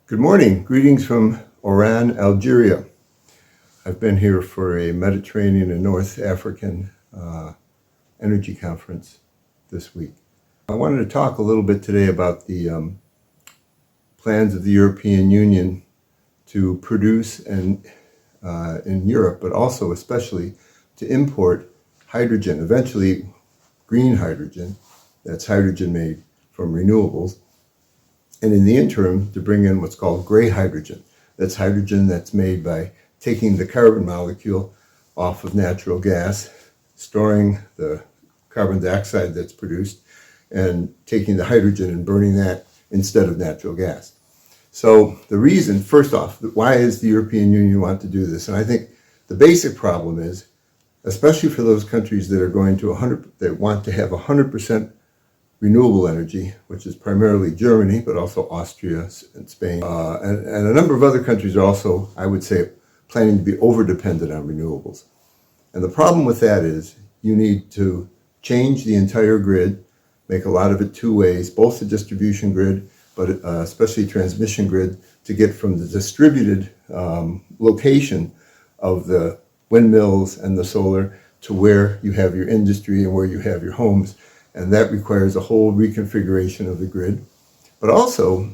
Good morning. Greetings from Oran, Algeria. I've been here for a Mediterranean and North African energy conference this week. I wanted to talk a little bit today about the plans of the European Union to produce in Europe, but also especially to import hydrogen, eventually green hydrogen. That's hydrogen made from renewables. And in the interim, to bring in what's called gray hydrogen. That's hydrogen that's made by taking the carbon molecule off of natural gas, storing the carbon dioxide that's produced, and taking the hydrogen and burning that instead of natural gas. So the reason, first off, why does the European Union want to do this? And I think the basic problem is, especially for those countries that are going to that want to have 100% renewable energy, which is primarily Germany, but also Austria and Spain, and a number of other countries are also, I would say, planning to be over-dependent on renewables. And the problem with that is you need to change the entire grid, make a lot of it two ways, both the distribution grid, but especially transmission grid, to get from the distributed location of the windmills and the solar to where you have your industry and where you have your homes. And that requires a whole reconfiguration of the grid. But also,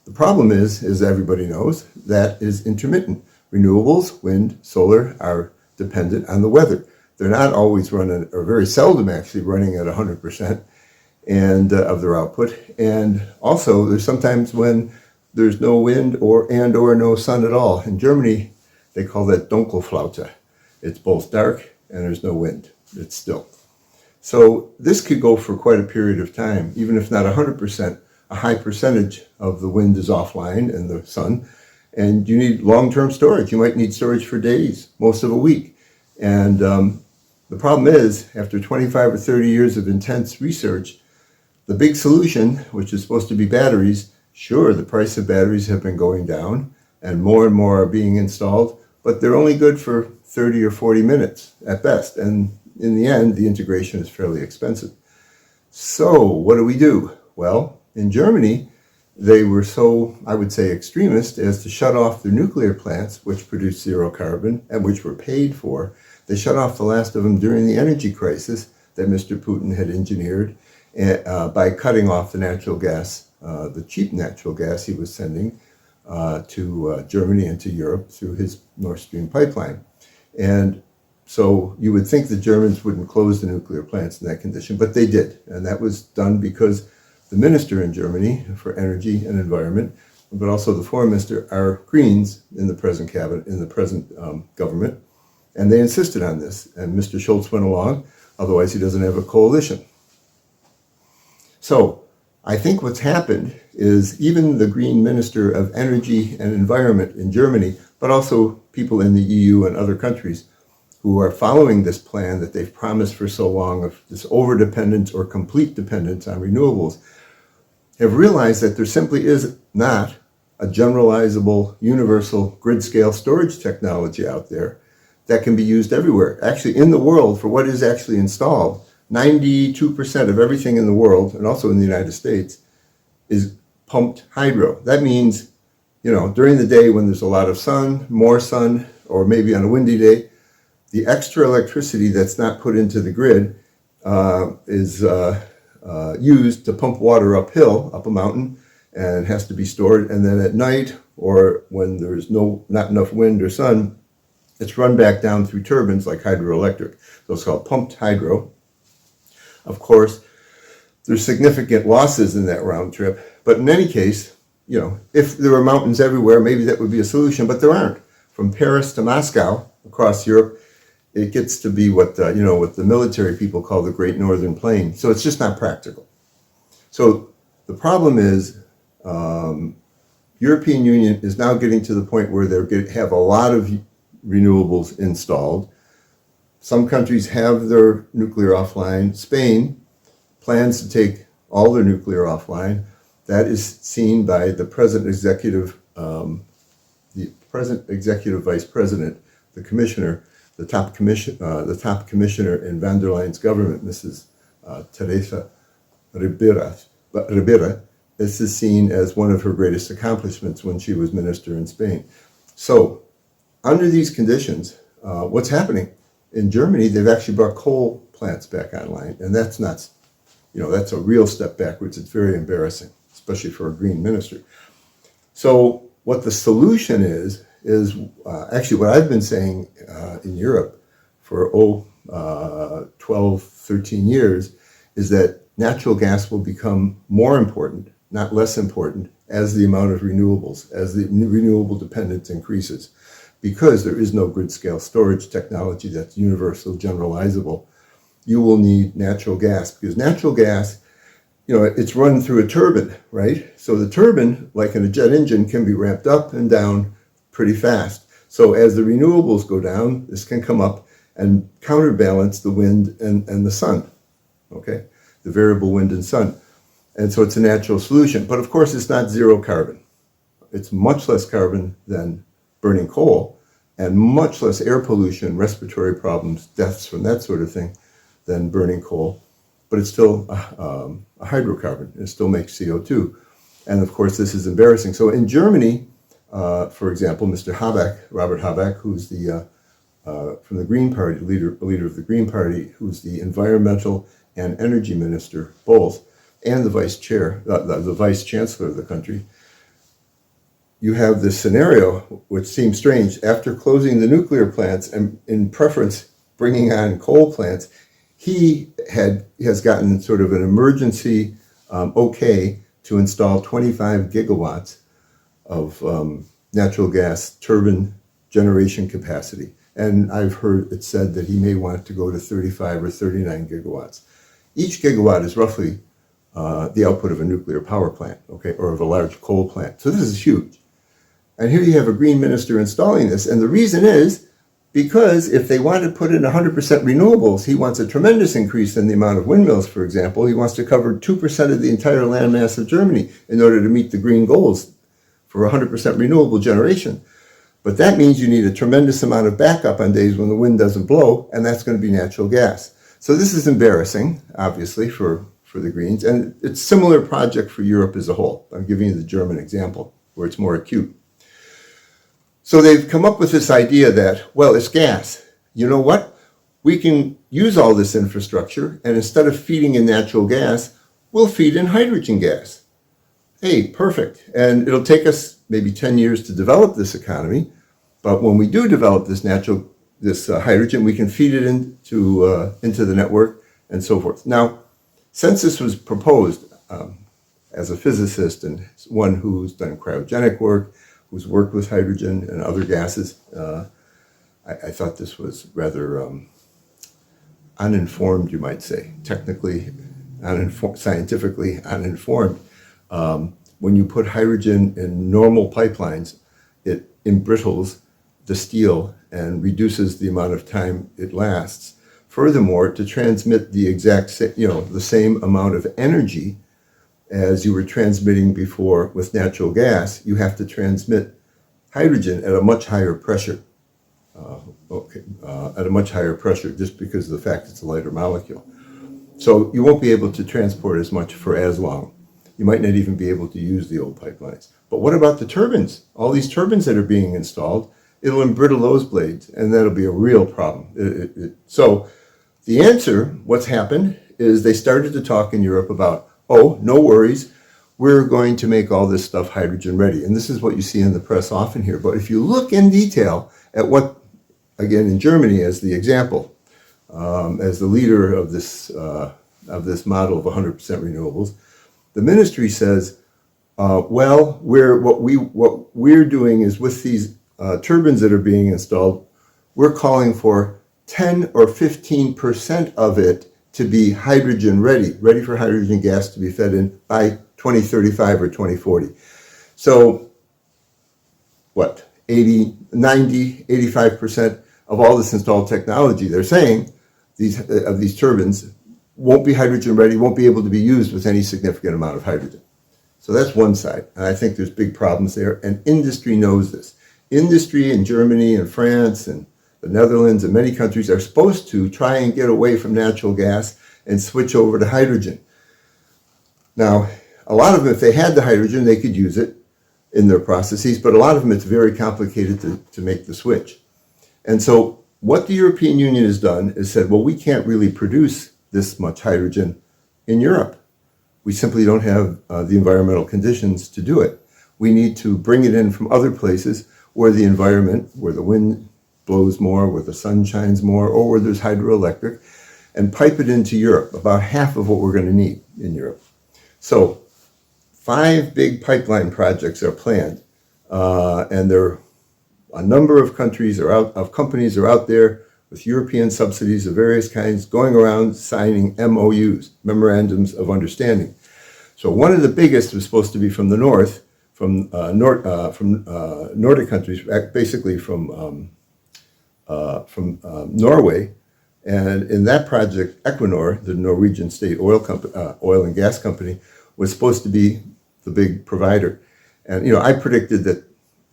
the problem is, as everybody knows, that is intermittent. Renewables, wind, solar, are dependent on the weather. They're not always running, or very seldom actually running at 100% of their output. And also, there's sometimes when there's no wind or no sun at all. In Germany, they call that Dunkelflaute. It's both dark and there's no wind. It's still. So this could go for quite a period of time, even if not 100%, a high percentage of the wind is offline and the sun, and you need long-term storage. You might need storage for days, most of a week. And the problem is, after 25 or 30 years of intense research, the big solution, which is supposed to be batteries, sure, the price of batteries have been going down and more are being installed, but they're only good for 30 or 40 minutes at best. And in the end, the integration is fairly expensive. So what do? Well, in Germany, they were so, I would say, extremist as to shut off their nuclear plants, which produce zero carbon and which were paid for. They shut off the last of them during the energy crisis that Mr. Putin had engineered by cutting off the natural gas, the cheap natural gas he was sending to Germany and to Europe through his Nord Stream pipeline. And so you would think the Germans wouldn't close the nuclear plants in that condition, but they did. And that was done because the minister in Germany for energy and environment, but also the foreign minister, are Greens in the present cabinet, in the present government. And they insisted on this. And Mr. Schultz went along, otherwise he doesn't have a coalition. So I think what's happened is even the Green Minister of Energy and Environment in Germany, but also people in the EU and other countries, who are following this plan that they've promised for so long of this over-dependence or complete dependence on renewables, have realized that there simply is not a generalizable, universal grid-scale storage technology out there that can be used everywhere. Actually, in the world, for what is actually installed, 92% of everything in the world, and also in the United States, is pumped hydro. That means, during the day when there's a lot of sun, more sun, or maybe on a windy day, the extra electricity that's not put into the grid is used to pump water uphill, up a mountain, and it has to be stored. And then at night, or when there's not enough wind or sun, it's run back down through turbines like hydroelectric. So it's called pumped hydro. Of course, there's significant losses in that round trip. But in any case, if there were mountains everywhere, maybe that would be a solution, but there aren't. From Paris to Moscow, across Europe, it gets to be what the military people call the Great Northern Plain. So it's just not practical. So the problem is European Union is now getting to the point where they have a lot of renewables installed. Some countries have their nuclear offline. Spain plans to take all their nuclear offline. That is seen by the present executive vice president, the commissioner, the top commissioner in van der Leyen's government, Mrs. Teresa Ribera, this is seen as one of her greatest accomplishments when she was minister in Spain. So, under these conditions, what's happening? In Germany, they've actually brought coal plants back online, and that's not, that's a real step backwards. It's very embarrassing, especially for a green minister. So what the solution is actually what I've been saying in Europe for 12, 13 years, is that natural gas will become more important, not less important, as the amount of renewables, as the renewable dependence increases. Because there is no grid-scale storage technology that's universal, generalizable, you will need natural gas. Because natural gas, it's run through a turbine, right? So the turbine, like in a jet engine, can be ramped up and down pretty fast. So as the renewables go down, this can come up and counterbalance the wind and the sun, okay? The variable wind and sun. And so it's a natural solution. But of course, it's not zero carbon. It's much less carbon than burning coal, and much less air pollution, respiratory problems, deaths from that sort of thing than burning coal. But it's still a hydrocarbon. It still makes CO2. And of course, this is embarrassing. So in Germany, for example, Mr. Habeck, Robert Habeck, who's the from the Green Party, leader of the Green Party, who's the environmental and energy minister, both, and the vice chair, the vice chancellor of the country. You have this scenario, which seems strange. After closing the nuclear plants and in preference bringing on coal plants, he has gotten sort of an emergency okay to install 25 gigawatts of natural gas turbine generation capacity. And I've heard it said that he may want to go to 35 or 39 gigawatts. Each gigawatt is roughly the output of a nuclear power plant, okay, or of a large coal plant. So this is huge. And here you have a green minister installing this. And the reason is because if they want to put in 100% renewables, he wants a tremendous increase in the amount of windmills, for example. He wants to cover 2% of the entire landmass of Germany in order to meet the green goals for 100% renewable generation. But that means you need a tremendous amount of backup on days when the wind doesn't blow, and that's going to be natural gas. So this is embarrassing, obviously, for the Greens. And it's a similar project for Europe as a whole. I'm giving you the German example, where it's more acute. So they've come up with this idea that, well, it's gas. You know what? We can use all this infrastructure, and instead of feeding in natural gas, we'll feed in hydrogen gas. Hey, perfect. And it'll take us maybe 10 years to develop this economy, but when we do develop this hydrogen, we can feed it into the network and so forth. Now, since this was proposed as a physicist and one who's done cryogenic work, who's worked with hydrogen and other gases, I thought this was rather uninformed, you might say, technically scientifically uninformed. When you put hydrogen in normal pipelines, it embrittles the steel and reduces the amount of time it lasts. Furthermore, to transmit the exact the same amount of energy as you were transmitting before with natural gas, you have to transmit hydrogen at a much higher pressure. At a much higher pressure, just because of the fact it's a lighter molecule. So you won't be able to transport as much for as long. You might not even be able to use the old pipelines. But what about the turbines? All these turbines that are being installed, it'll embrittle those blades, and that'll be a real problem. So the answer, what's happened, is they started to talk in Europe about, oh, no worries, we're going to make all this stuff hydrogen ready. And this is what you see in the press often here. But if you look in detail at what, again, in Germany as the example, as the leader of this model of 100% renewables, the ministry says, well, what we're doing is with these turbines that are being installed, we're calling for 10 or 15% of it to be hydrogen ready for hydrogen gas to be fed in by 2035 or 2040. So what, 80, 90, 85% of all this installed technology, they're saying, these turbines won't be hydrogen ready, won't be able to be used with any significant amount of hydrogen. So that's one side, and I think there's big problems there, and industry knows this. Industry in Germany and France and the Netherlands and many countries are supposed to try and get away from natural gas and switch over to hydrogen. Now, a lot of them, if they had the hydrogen, they could use it in their processes, but a lot of them, it's very complicated to make the switch. And so what the European Union has done is said, well, we can't really produce this much hydrogen in Europe. We simply don't have the environmental conditions to do it. We need to bring it in from other places where the environment, where the wind blows more, where the sun shines more, or where there's hydroelectric, and pipe it into Europe, about half of what we're going to need in Europe. So 5 big pipeline projects are planned, and a number of companies are out there with European subsidies of various kinds going around signing MOUs, memorandums of understanding. So one of the biggest was supposed to be from the north, from Nordic countries, basically from Norway. And in that project, Equinor, the Norwegian state oil and gas company, was supposed to be the big provider. And I predicted that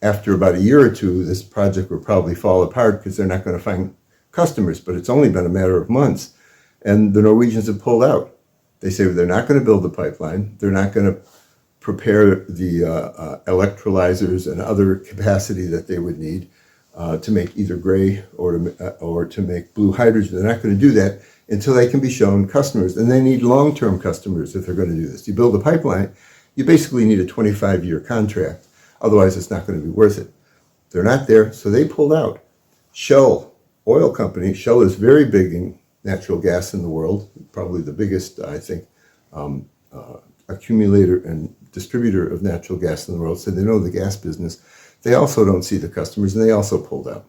after about a year or two, this project would probably fall apart because they're not going to find customers. But it's only been a matter of months, and the Norwegians have pulled out. They say they're not going to build the pipeline. They're not going to prepare the electrolyzers and other capacity that they would need to make either gray or to make blue hydrogen. They're not going to do that until they can be shown customers. And they need long-term customers if they're going to do this. You build a pipeline, you basically need a 25-year contract. Otherwise, it's not going to be worth it. They're not there, so they pulled out. Shell, oil company, Shell is very big in natural gas in the world, probably the biggest, I think, accumulator and distributor of natural gas in the world, so they know the gas business. They also don't see the customers, and they also pulled out.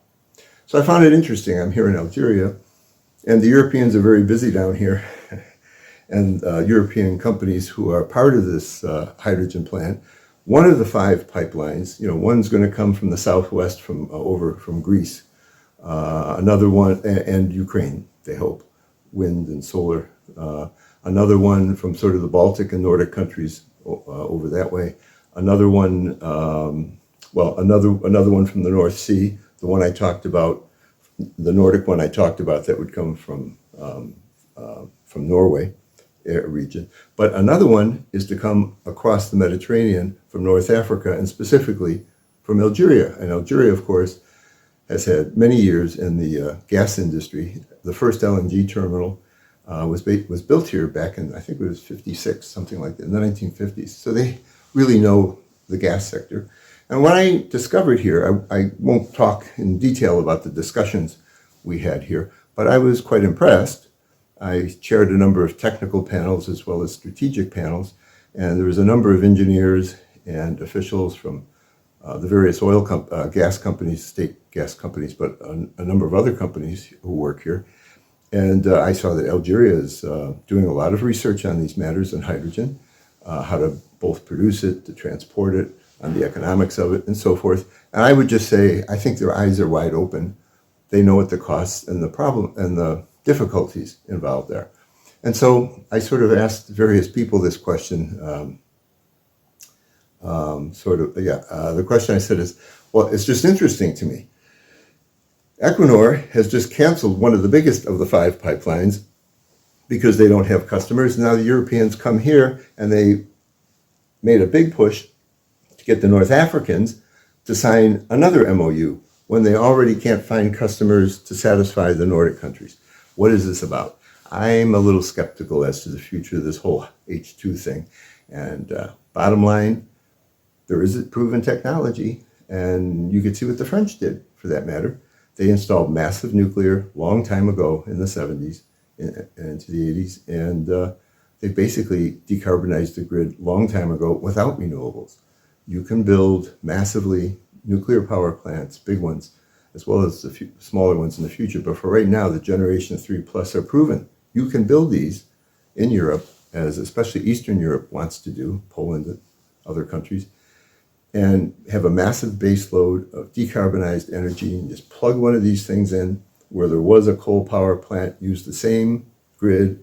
So I found it interesting. I'm here in Algeria, and the Europeans are very busy down here, and European companies who are part of this hydrogen plant. One of the 5 pipelines, one's going to come from the southwest, from Greece, another one, and Ukraine, they hope, wind and solar. Another one from sort of the Baltic and Nordic countries over that way. Another one, another one from the North Sea. The one I talked about, the Nordic one I talked about, that would come from Norway region. But another one is to come across the Mediterranean from North Africa, and specifically from Algeria. And Algeria, of course, has had many years in the gas industry. The first LNG terminal was built here back in, I think it was 56, something like that, in the 1950s. So they really know the gas sector. And what I discovered here, I won't talk in detail about the discussions we had here, but I was quite impressed. I chaired a number of technical panels as well as strategic panels, and there was a number of engineers and officials from the various gas companies, state gas companies, but a number of other companies who work here. And I saw that Algeria is doing a lot of research on these matters in hydrogen, how to both produce it, to transport it, on the economics of it, and so forth. And I would just say, I think their eyes are wide open. They know what the costs and the problem and the difficulties involved there. And so I sort of asked various people this question. The question I said is, well, it's just interesting to me. Equinor has just canceled one of the biggest of the 5 pipelines because they don't have customers. Now the Europeans come here and they made a big push to get the North Africans to sign another MOU when they already can't find customers to satisfy the Nordic countries. What is this about? I'm a little skeptical as to the future of this whole H2 thing. And bottom line, there is a proven technology, and you could see what the French did, for that matter. They installed massive nuclear long time ago in the 70s into the 80s, and they basically decarbonized the grid long time ago without renewables. You can build massively nuclear power plants, big ones, as well as the smaller ones in the future. But for right now, the Generation 3 Plus are proven. You can build these in Europe, as especially Eastern Europe wants to do, Poland and other countries, and have a massive base load of decarbonized energy, and just plug one of these things in where there was a coal power plant, use the same grid,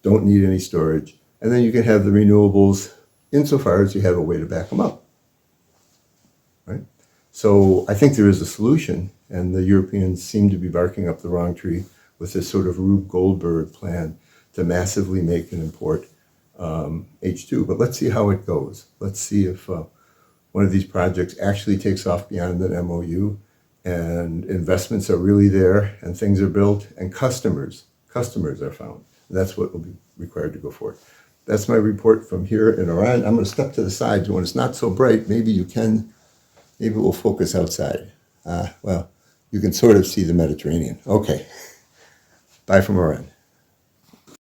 don't need any storage, and then you can have the renewables insofar as you have a way to back them up, right? So I think there is a solution, and the Europeans seem to be barking up the wrong tree with this sort of Rube Goldberg plan to massively make and import H2. But let's see how it goes. Let's see if one of these projects actually takes off beyond an MOU and investments are really there and things are built and customers are found. That's what will be required to go forward. That's my report from here in Oran. I'm going to step to the side when it's not so bright. Maybe we'll focus outside. Well, you can sort of see the Mediterranean. Okay. Bye from Oran.